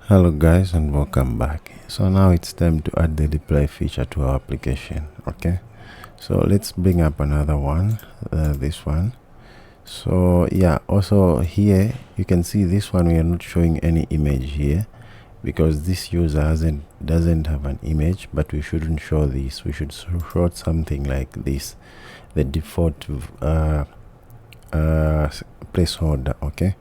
Hello guys, and welcome back. So now it's time to add the reply feature to our application. Okay, so let's bring up another one, this one. So yeah, also here you can see this one, we are not showing any image here because this user doesn't have an image, but we shouldn't show this. We should show something like this, the default placeholder. Okay,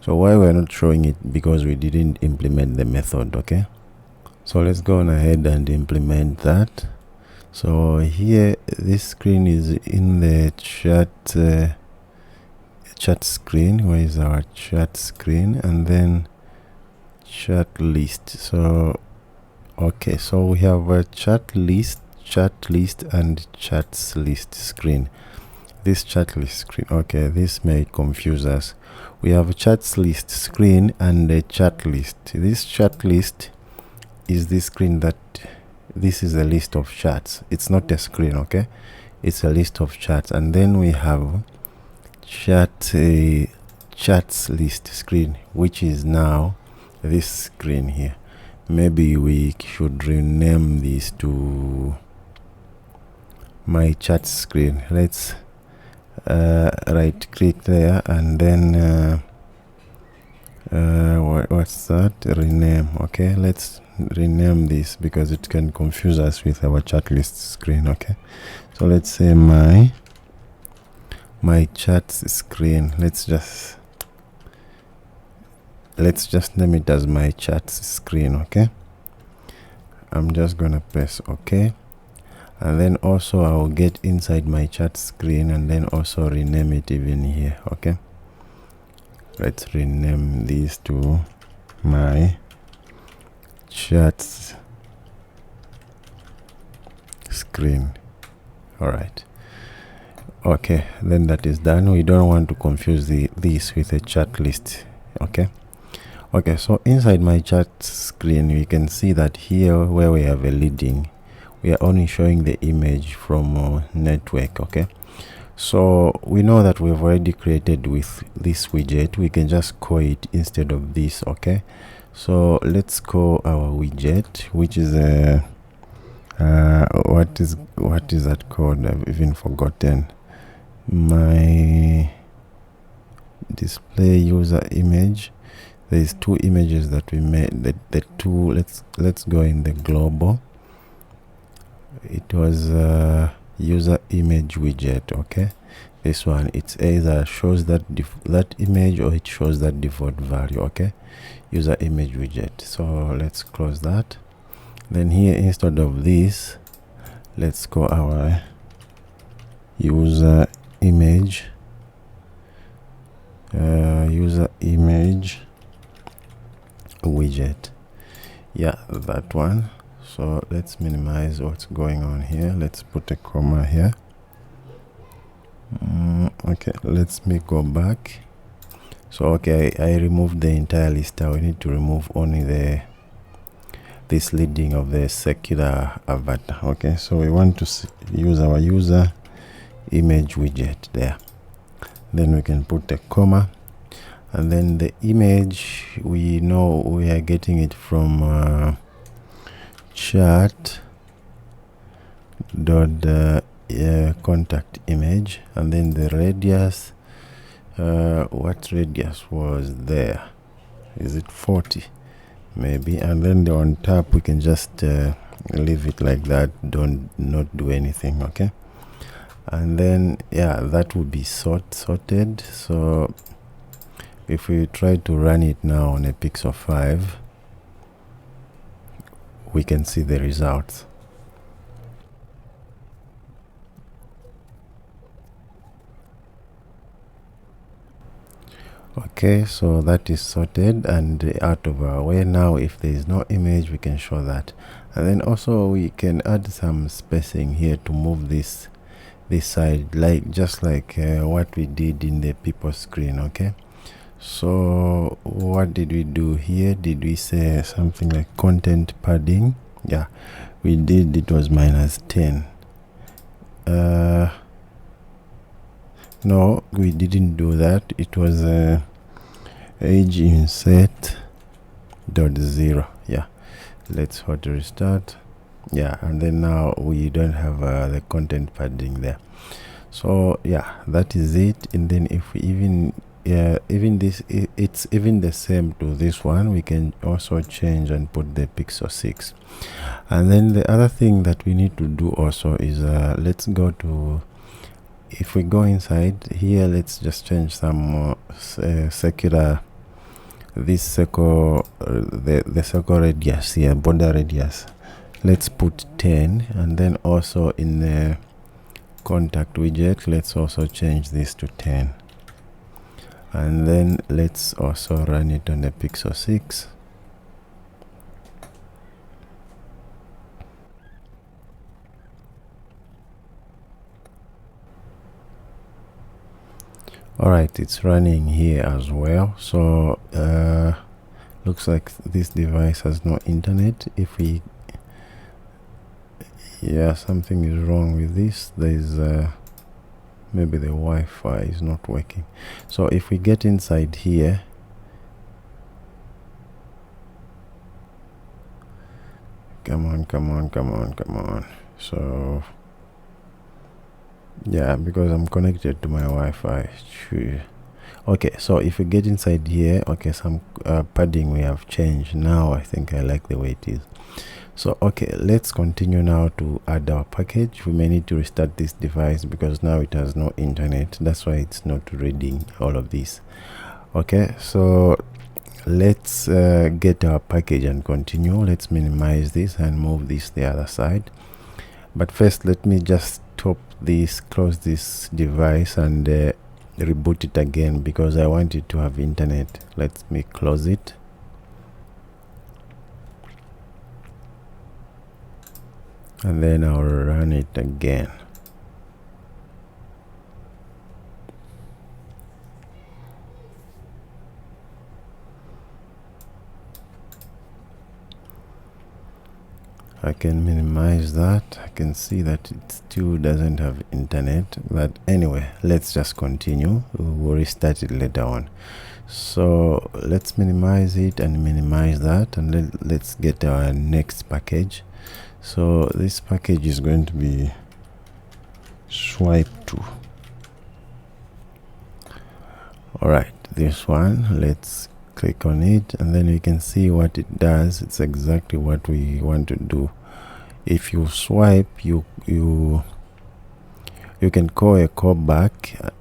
so why we're not showing it? Because we didn't implement the method. Okay, so let's go on ahead and implement that. So here this screen is in the chat screen. Where is our chat screen? And then chat list. So okay, so we have a chat list, and chats list screen. This chat list screen, okay, this may confuse us. We have a chats list screen and a chat list. This chat list is this screen that this is a list of chats. It's not a screen, okay, it's a list of chats. And then we have chats list screen, which is now this screen here. Maybe we should rename this to my chat screen. Let's right click there and then what's that, rename. Okay, let's rename this because it can confuse us with our chat list screen. Okay, so let's say my chat screen. Let's just name it as my chat screen. Okay, I'm just gonna press OK, and then also I'll get inside my chat screen and then also rename it even here. Okay, let's rename this to my chat screen. All right, okay, then that is done. We don't want to confuse this with a chat list. Okay, so inside my chat screen we can see that here where we have a leading, we are only showing the image from network. Okay, so we know that we've already created with this widget. We can just call it instead of this. Okay, so let's call our widget, which is a what is that called? I've even forgotten. My display user image. There's two images that we made. The two, let's go in the global. It was user image widget. Okay, this one, it's either shows that image or it shows that default value. Okay, user image widget. So let's close that. Then here, instead of this, let's call our user image widget. Yeah, that one. So let's minimize what's going on here. Let's put a comma here. Okay, let me go back. So okay, I removed the entire list. I need to remove only this leading of the secular avatar. Okay, so we want to use our user image widget there. Then we can put a comma, and then the image, we know we are getting it from chat dot contact image, and then the radius, what radius was there? Is it 40 maybe? And then on top we can just leave it like that, not do anything. Okay, and then yeah, that would be sorted. So if we try to run it now on a Pixel 5, we can see the results. Okay, so that is sorted and out of our way. Now if there is no image, we can show that, and then also we can add some spacing here to move this side, like just like what we did in the people screen. Okay, so what did we do here? Did we say something like content padding? Yeah, we did. It was -10. No, we didn't do that. It was age inset dot 0. Yeah, let's hot restart. Yeah, and then now we don't have the content padding there. So yeah, that is it. And then if we even this, it's even the same to this one, we can also change and put the pixel 6. And then the other thing that we need to do also is let's go to, if we go inside here, let's just change some circular, this circle, the circle radius here, border radius, let's put 10. And then also in the contact widget, let's also change this to 10. And then let's also run it on the pixel 6. Alright, it's running here as well. So looks like this device has no internet. If we, yeah, something is wrong with this. There's maybe the Wi-Fi is not working. So if we get inside here, come on. So yeah, because I'm connected to my Wi-Fi. Sure. Okay, so if we get inside here, okay, some padding we have changed. Now I think I like the way it is. So okay, let's continue now to add our package. We may need to restart this device because now it has no internet. That's why it's not reading all of this. Okay, so let's get our package and continue. Let's minimize this and move this the other side. But first, let me just stop this, close this device and reboot it again because I want it to have internet. Let me close it. And then I'll run it again. I can minimize that. I can see that it still doesn't have internet, but anyway, let's just continue. We'll restart it later on. So let's minimize it and minimize that, and let's get our next package. So this package is going to be swipe2. All right, this one, let's click on it, and then you can see what it does. It's exactly what we want to do. If you swipe, you can call a callback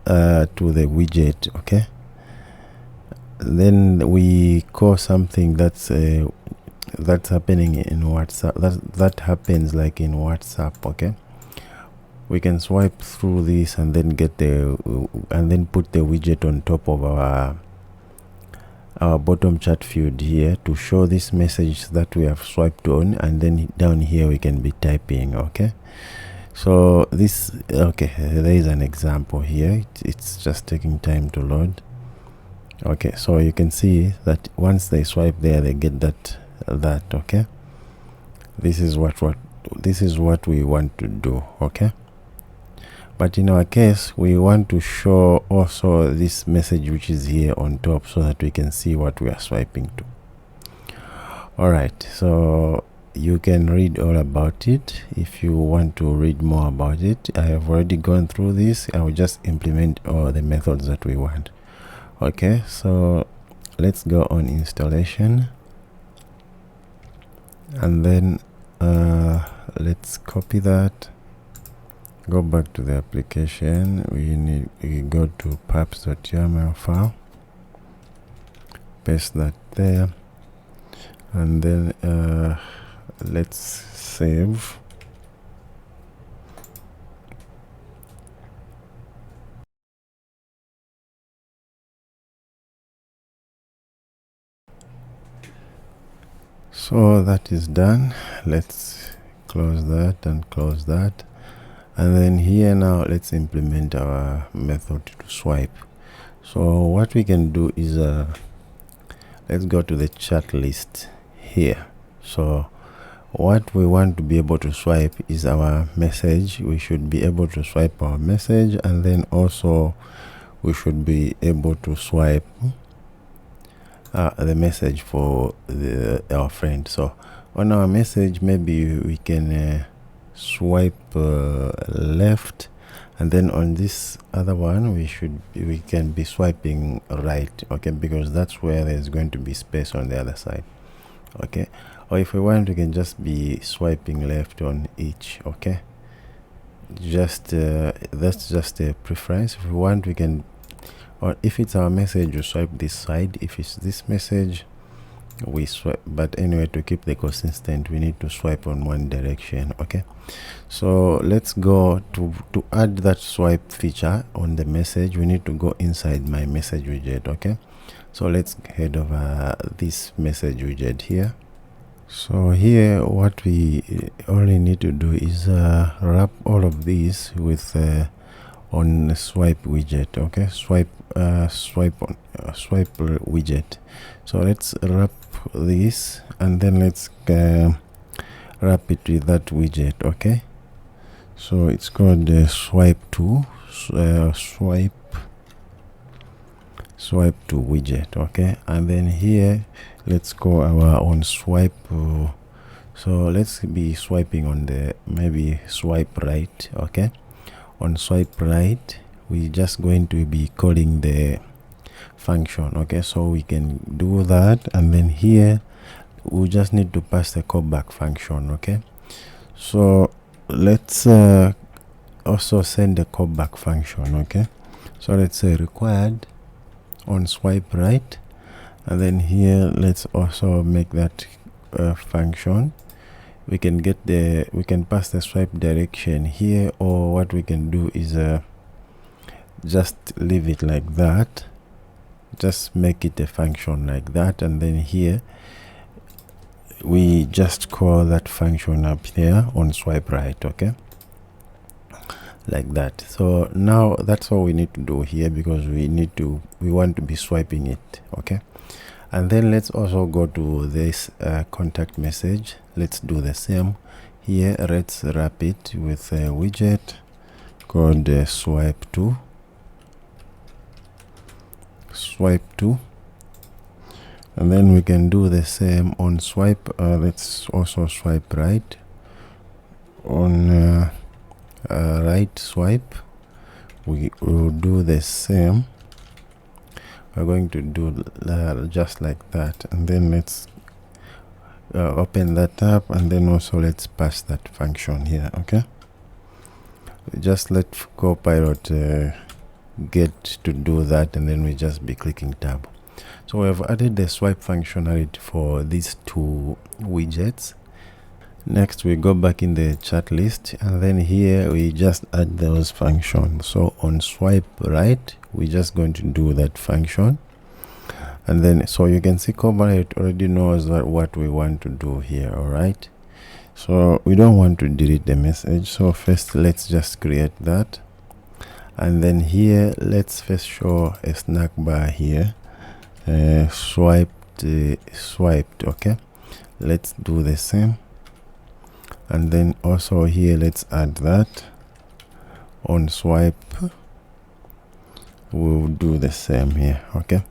to the widget. Okay, then we call something that's happening in WhatsApp. That happens like in WhatsApp. Okay, we can swipe through this and then get and then put the widget on top of our bottom chat field here to show this message that we have swiped on, and then down here we can be typing. Okay, so this, okay, there is an example here. It's just taking time to load. Okay, so you can see that once they swipe there, they get that. Okay, this is what we want to do. Okay, but in our case, we want to show also this message which is here on top so that we can see what we are swiping to. All right, so you can read all about it if you want to read more about it. I have already gone through this. I will just implement all the methods that we want. Okay, so let's go on installation, and then let's copy that. Go back to the application. We go to paps.yaml file, paste that there, and then let's save. So that is done. Let's close that and close that. And then here now let's implement our method to swipe. So what we can do is let's go to the chat list here. So what we want to be able to swipe is our message. We should be able to swipe our message, and then also we should be able to swipe the message for our friend. So on our message, maybe we can swipe left, and then on this other one we can be swiping right, okay, because that's where there's going to be space on the other side, okay. Or if we want, we can just be swiping left on each, okay. Just that's just a preference. If we want, we can, or if it's our message, we swipe this side. If it's this message, we swipe. But anyway, to keep the consistent, we need to swipe on one direction, okay. So let's go to add that swipe feature on the message. We need to go inside my message widget, okay. So let's head over this message widget here. So here what we only need to do is wrap all of these with on the swipe widget, okay. Swipe widget. So let's wrap this, and then let's wrap it with that widget, okay. So it's called swipe to widget, okay. And then here let's go our own swipe. So let's be swiping on the maybe swipe right, okay. On swipe right, we just going to be calling the function, okay. So we can do that, and then here we just need to pass the callback function, okay. So let's also send the callback function, okay. So let's say required on swipe right, and then here let's also make that function. We can pass the swipe direction here, or what we can do is just leave it like that, just make it a function like that, and then here we just call that function up there on swipe right, okay, like that. So now that's all we need to do here, because we want to be swiping it, okay. And then let's also go to this contact message. Let's do the same here. Let's wrap it with a widget called swipe to, and then we can do the same on swipe. Let's also swipe right on right swipe. We will do the same. We're going to do just like that, and then let's open that up, and then also let's pass that function here, okay. Just let Copilot get to do that, and then we just be clicking tab. So we have added the swipe functionality for these two widgets. Next we go back in the chat list, and then here we just add those functions. So on swipe right, we're just going to do that function, and then so you can see Copilot already knows what we want to do here. All right, so we don't want to delete the message, so first let's just create that, and then here let's first show a snack bar here, swiped, okay. Let's do the same, and then also here let's add that on swipe. We'll do the same here, okay.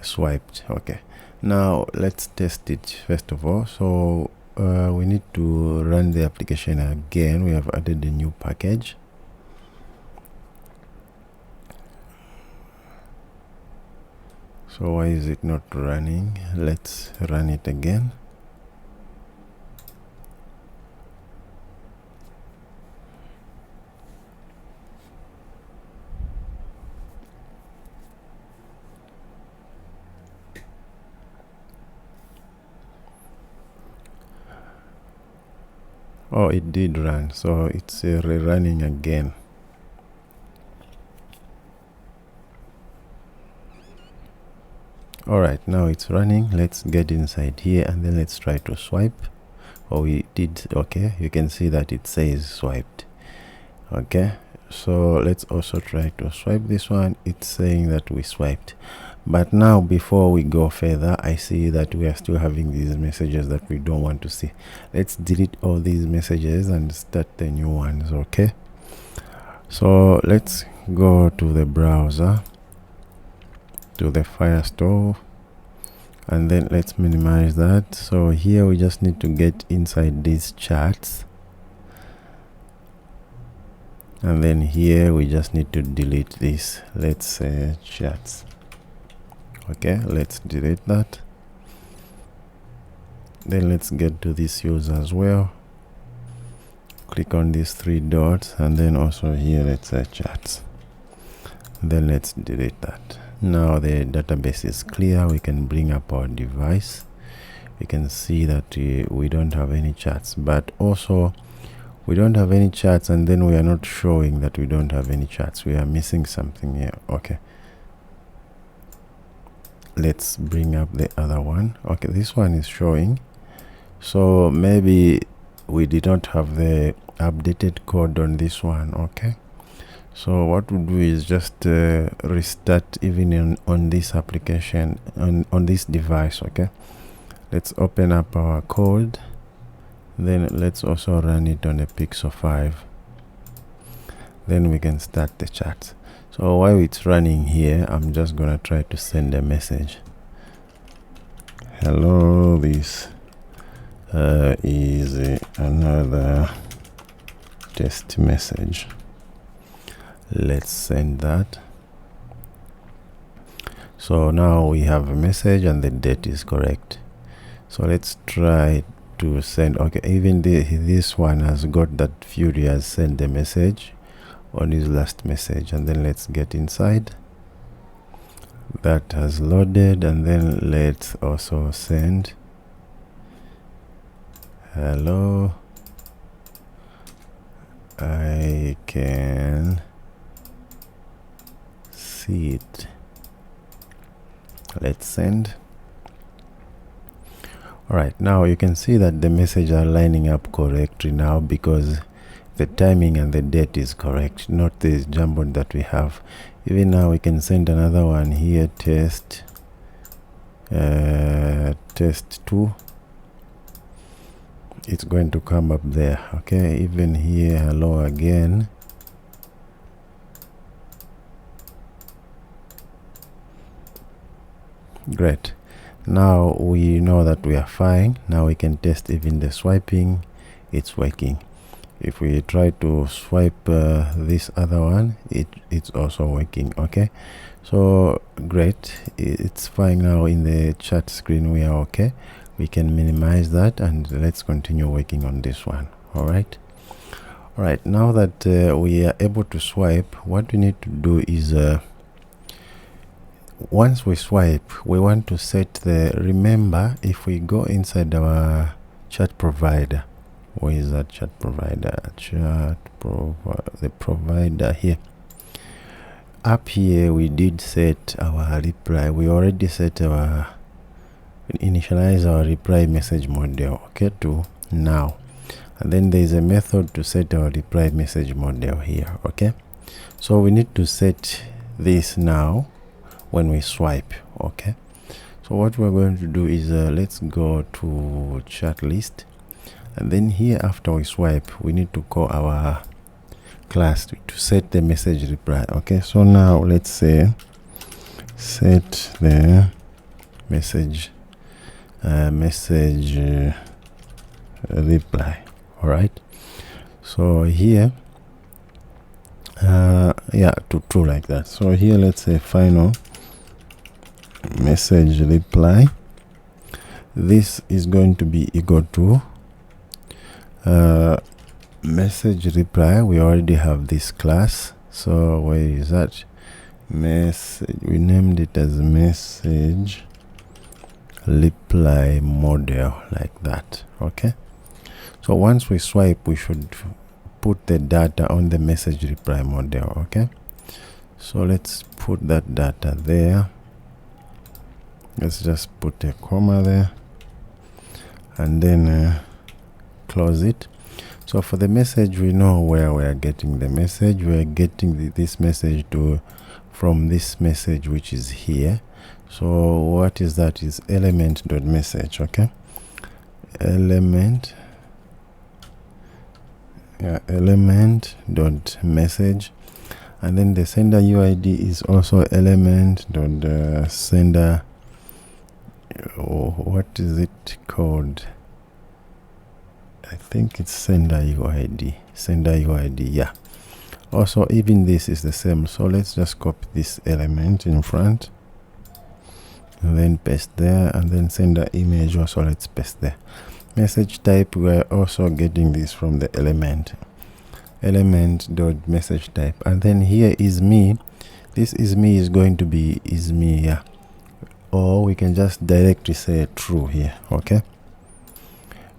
Swiped, okay. Now let's test it first of all. So we need to run the application again. We have added a new package. So why is it not running? Let's run it again. Oh, it did run, so it's rerunning again. All right, now it's running. Let's get inside here, and then let's try to swipe. Oh, we did. Okay, you can see that it says swiped. Okay, so let's also try to swipe this one. It's saying that we swiped. But now before we go further, I see that we are still having these messages that we don't want to see. Let's delete all these messages and start the new ones, okay. So let's go to the browser, to the Firestore, and then let's minimize that. So here we just need to get inside these charts, and then here we just need to delete this, let's say charts. Okay, let's delete that. Then let's get to this user as well, click on these 3 dots, and then also here let's say charts. Then let's delete that. Now the database is clear. We can bring up our device. We can see that we don't have any charts, but also we don't have any charts, and then we are not showing that we don't have any charts. We are missing something here. Okay, let's bring up the other one. Okay, this one is showing, so maybe we did not have the updated code on this one. Okay, so what we'll do is just restart even on this application, on this device. Okay, let's open up our code, then let's also run it on a Pixel 5, then we can start the charts. So while it's running here, I'm just gonna try to send a message. Hello, this is another test message. Let's send that. So now we have a message and the date is correct. So let's try to send. Okay, even this one has got that Fury has sent the message on his last message, and then let's get inside. That has loaded, and then let's also send hello, I can see it. Let's send. All right, now you can see that the messages are lining up correctly now, because the timing and the date is correct, not this jumble that we have. Even now we can send another one here, test 2. It's going to come up there. Okay, even here, hello again. Great. Now we know that we are fine. Now we can test even the swiping. It's working. If we try to swipe this other one, it's also working. Okay, so great, it's fine. Now in the chat screen we are okay. We can minimize that, and let's continue working on this one. All right, now that we are able to swipe, what we need to do is once we swipe, we want to set the, remember, if we go inside our chat provider, where is that chat provider? The provider here. Up here we did set our reply. We already set our, initialize our reply message model, okay, to now, and then there is a method to set our reply message model here. Okay, so we need to set this now when we swipe. Okay, so what we're going to do is let's go to chat list, and then here after we swipe we need to call our class to set the message reply. Okay, so now let's say set the message reply. All right, so here yeah, to true like that. So here let's say final message reply. This is going to be equal to message reply. We already have this class, so where is that message? We named it as message reply model, like that. Okay, so once we swipe we should put the data on the message reply model. Okay, so let's put that data there. Let's just put a comma there, and then close it. So for the message, we know where we are getting the message. We are getting this message from this message, which is here. So what is that? Is element.message. Okay, element element.message, and then the sender UID is also element.sender what is it called? I think it's sender UID. Sender UID, yeah. Also, even this is the same. So let's just copy this element in front and then paste there, and then sender image also let's paste there. Message type, we're also getting this from the element dot message type, and then here is me. This is me is going to be is me, yeah. Or we can just directly say true here. Okay,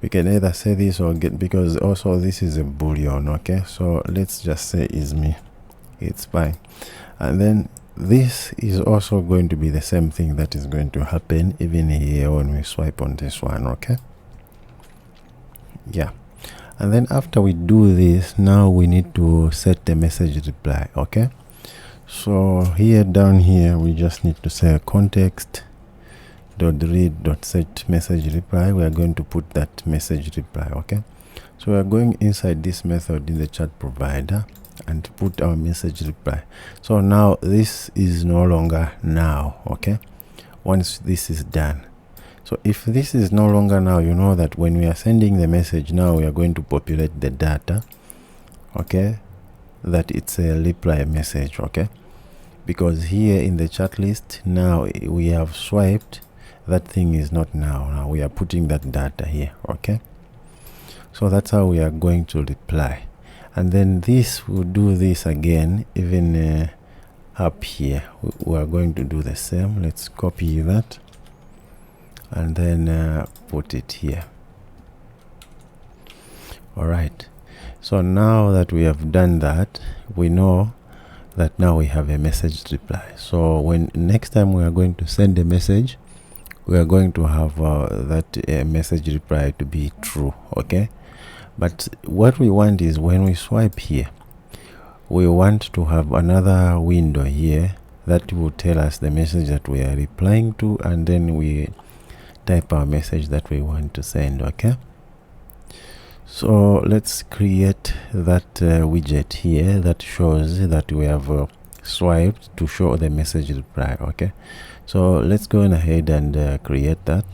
we can either say this or get, because also this is a boolean. Okay, so let's just say is me, it's fine. And then this is also going to be the same thing that is going to happen even here when we swipe on this one. Okay, yeah. And then after we do this, now we need to set the message reply. Okay, so here down here we just need to say context dot read dot set message reply. We are going to put that message reply. Okay, so we are going inside this method in the chat provider and put our message reply. So now this is no longer now. Okay, once this is done, so if this is no longer now, you know that when we are sending the message now, we are going to populate the data. Okay, that it's a reply message. Okay, because here in the chat list now we have swiped, that thing is not now we are putting that data here. Okay, so that's how we are going to reply. And then this will do this again, even up here we are going to do the same. Let's copy that and then put it here. All right, so now that we have done that, we know that now we have a message reply. So when next time we are going to send a message, we are going to have that message reply to be true. Okay, but what we want is when we swipe here, we want to have another window here that will tell us the message that we are replying to, and then we type our message that we want to send. Okay, so let's create that widget here that shows that we have swiped to show the message reply. Okay, so let's go ahead and create that.